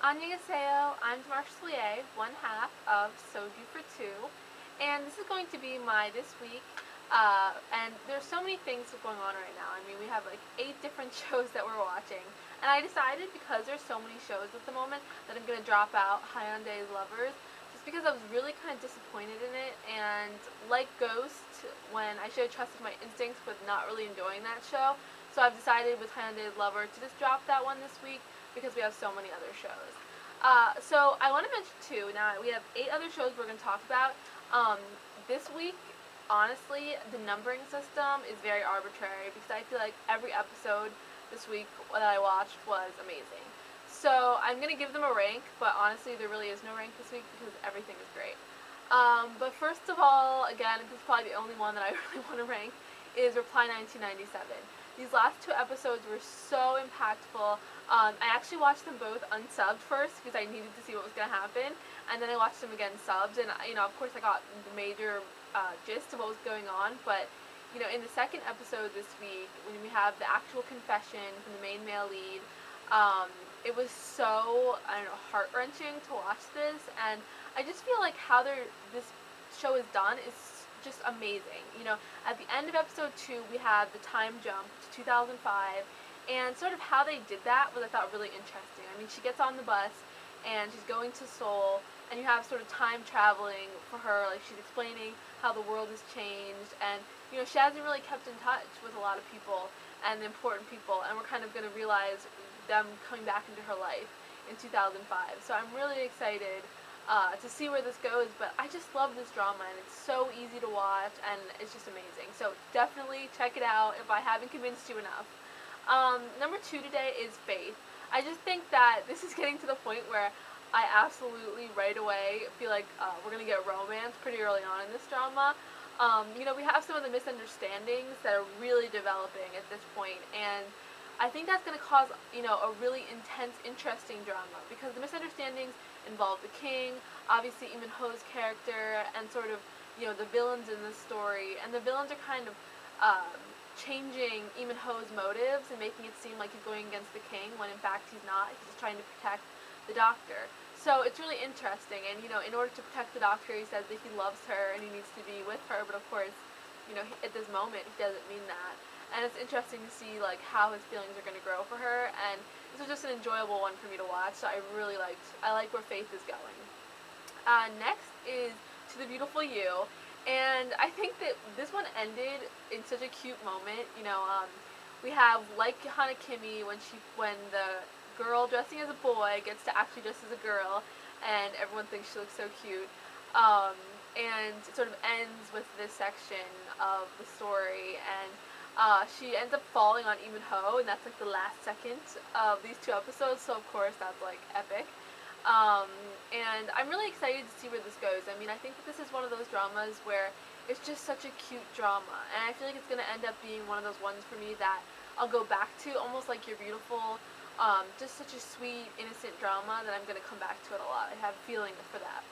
Annyeonghaseyo, I'm Marshallier, one half of Soju for Two, and this is going to be my this week, and there's so many things going on right now. I mean, we have like 8 different shows that we're watching, and I decided because there's so many shows at the moment that I'm going to drop out Hyundai's Lovers, just because I was really kind of disappointed in it, and like Ghost, when I should have trusted my instincts with not really enjoying that show, so I've decided with Hyundai's Lover to just drop that one this week, because we have so many other shows. So I want to mention too, now we have 8 other shows we're going to talk about. This week, honestly, the numbering system is very arbitrary because I feel like every episode this week that I watched was amazing. So I'm going to give them a rank, but honestly there really is no rank this week because everything is great. But first of all, again, this is probably the only one that I really want to rank, is Reply 1997. These last 2 episodes were so impactful. I actually watched them both unsubbed first because I needed to see what was going to happen, and then I watched them again subbed, and of course I got the major gist of what was going on, but in the second episode this week, when we have the actual confession from the main male lead, it was so, heart-wrenching to watch this, and I just feel like how this show is done is just amazing. At the end of episode 2, we had the time jump to 2005, and sort of how they did that was, I thought, really interesting. I mean, she gets on the bus, and she's going to Seoul, and you have sort of time traveling for her, like she's explaining how the world has changed, and, she hasn't really kept in touch with a lot of people, and the important people, and we're kind of going to realize them coming back into her life in 2005. So I'm really excited to see where this goes, but I just love this drama, and it's so easy to watch, and it's just amazing. So definitely check it out if I haven't convinced you enough. Number 2 today is Faith. I just think that this is getting to the point where I absolutely right away feel like we're going to get romance pretty early on in this drama. We have some of the misunderstandings that are really developing at this point, and I think that's going to cause, a really intense, interesting drama, because the misunderstandings involve the king, obviously Lee Min-ho's character, and sort of, the villains in this story, and the villains are kind of changing Lee Min-ho's motives and making it seem like he's going against the king when in fact he's not. He's just trying to protect the doctor. So it's really interesting, and in order to protect the doctor, he says that he loves her and he needs to be with her, but of course, at this moment he doesn't mean that. And it's interesting to see like how his feelings are going to grow for her, and this was just an enjoyable one for me to watch, so I like where Faith is going. Next is To the Beautiful You. And I think that this one ended in such a cute moment. We have, like Hana Kimi, when the girl dressing as a boy gets to actually dress as a girl, and everyone thinks she looks so cute. And it sort of ends with this section of the story, and she ends up falling on Lee Min-ho, and that's like the last second of these 2 episodes, so of course that's like epic. And I'm really excited to see where this goes. I mean, I think that this is one of those dramas where it's just such a cute drama, and I feel like it's going to end up being one of those ones for me that I'll go back to, almost like You're Beautiful. Just such a sweet, innocent drama that I'm going to come back to it a lot. I have a feeling for that.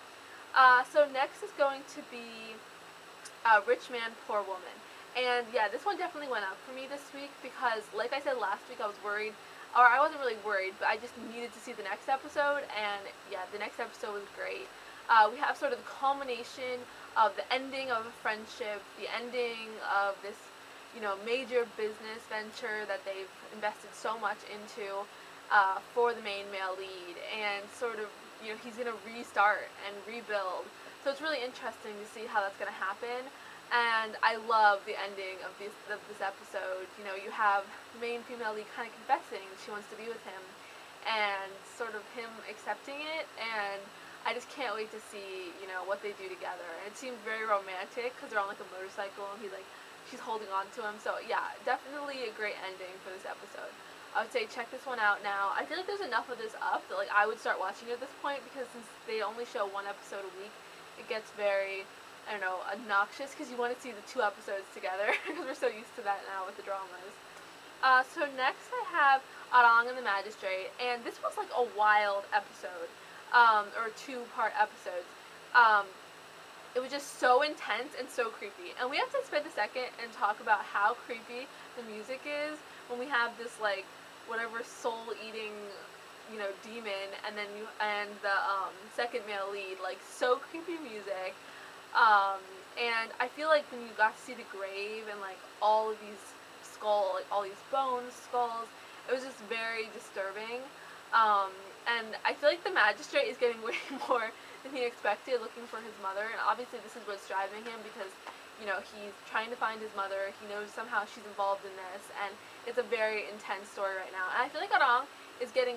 So next is going to be Rich Man, Poor Woman. And yeah, this one definitely went up for me this week because, like I said last week, I was worried, or I wasn't really worried, but I just needed to see the next episode, and yeah, the next episode was great. We have sort of the culmination of the ending of a friendship, the ending of this, major business venture that they've invested so much into for the main male lead, and sort of, he's going to restart and rebuild. So it's really interesting to see how that's going to happen. And I love the ending of this episode. You have the main female lead kind of confessing she wants to be with him, and sort of him accepting it, and I just can't wait to see, what they do together. And it seems very romantic because they're on like a motorcycle, and she's holding on to him. So yeah, definitely a great ending for this episode. I would say check this one out now. I feel like there's enough of this up that I would start watching it at this point, because since they only show 1 episode a week, it gets very, obnoxious, because you want to see the 2 episodes together, because we're so used to that now with the dramas. So next I have Arang and the Magistrate, and this was like a wild episode, or 2-part episodes. It was just so intense and so creepy, and we have to spend a second and talk about how creepy the music is when we have this like whatever soul-eating demon, and then the second male lead, like, so creepy music. And I feel like when you got to see the grave and like all of these all these bones, skulls, it was just very disturbing. And I feel like the magistrate is getting way more than he expected, looking for his mother. And obviously, this is what's driving him because, he's trying to find his mother. He knows somehow she's involved in this, and it's a very intense story right now. And I feel like Arang is getting,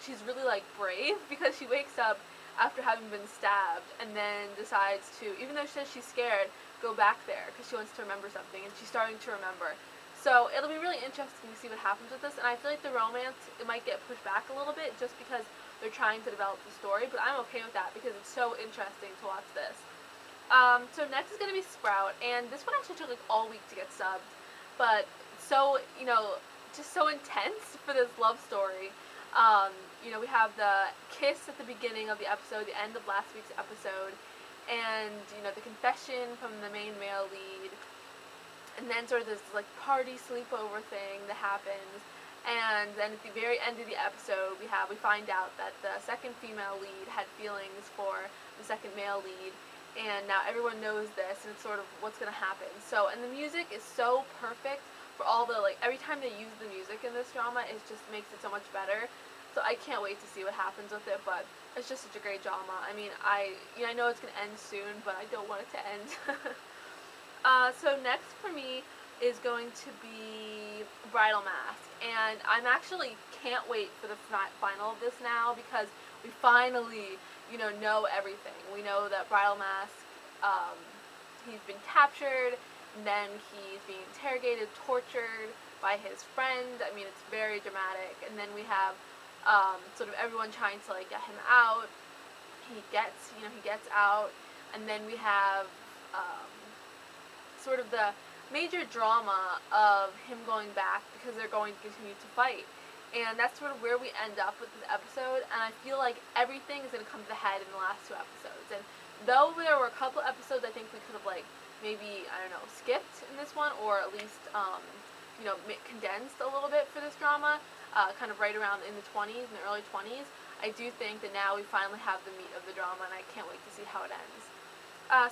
she's really like brave because she wakes up after having been stabbed and then decides to, even though she says she's scared, go back there because she wants to remember something, and she's starting to remember. So it'll be really interesting to see what happens with this, and I feel like the romance, it might get pushed back a little bit just because they're trying to develop the story, but I'm okay with that because it's so interesting to watch this. So next is going to be Sprout, and this one actually took like all week to get subbed, but so, just so intense for this love story. We have the kiss at the beginning of the episode, the end of last week's episode, and, the confession from the main male lead, and then sort of this, like, party sleepover thing that happens, and then at the very end of the episode, we find out that the second female lead had feelings for the second male lead, and now everyone knows this, and it's sort of what's going to happen. So, and the music is so perfect for all the, like, every time they use the music in this drama, it just makes it so much better. So I can't wait to see what happens with it, but it's just such a great drama. I mean, I know it's going to end soon, but I don't want it to end. So next for me is going to be Bridal Mask, and I'm actually can't wait for the final of this now because we finally, know everything. We know that Bridal Mask, he's been captured, and then he's being interrogated, tortured by his friend. I mean, it's very dramatic, and then we have sort of everyone trying to like get him out. He gets out, and then we have sort of the major drama of him going back because they're going to continue to fight. And that's sort of where we end up with this episode, and I feel like everything is going to come to the head in the last two episodes. And though there were a couple episodes I think we could have, like, maybe, I don't know, skipped in this one, or at least, condensed a little bit for this drama, kind of right around in the 20s, in the early 20s, I do think that now we finally have the meat of the drama, and I can't wait to see how it ends.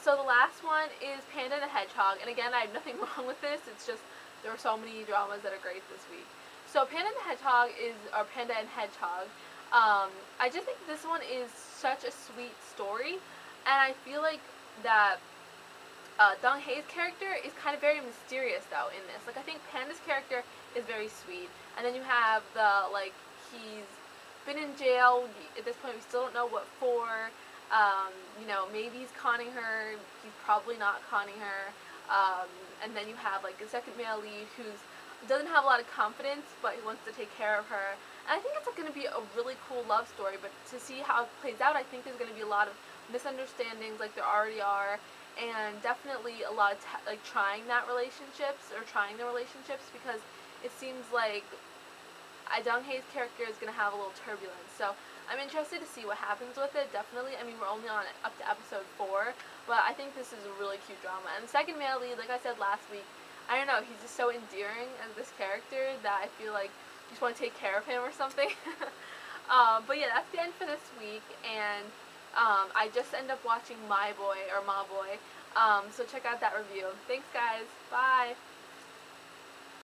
So the last one is Panda the Hedgehog, and again, I have nothing wrong with this, it's just there are so many dramas that are great this week. So Panda the Hedgehog or Panda and Hedgehog, I just think this one is such a sweet story, and I feel like that Dong Hae's character is kind of very mysterious though in this. Like, I think Panda's character is very sweet, and then you have he's been in jail, at this point we still don't know what for. Maybe he's conning her, he's probably not conning her, and then you have like a second male lead who doesn't have a lot of confidence, but he wants to take care of her, and I think it's going to be a really cool love story, but to see how it plays out, I think there's going to be a lot of misunderstandings like there already are, and definitely a lot of trying the relationships, because it seems like Dong Hae's character is going to have a little turbulence, so I'm interested to see what happens with it, definitely. I mean, we're only on up to episode 4, but I think this is a really cute drama. And the second male lead, like I said last week, I don't know, he's just so endearing as this character that I feel like you just want to take care of him or something. But yeah, that's the end for this week, and I just ended up watching Ma Boy, so check out that review. Thanks guys, bye!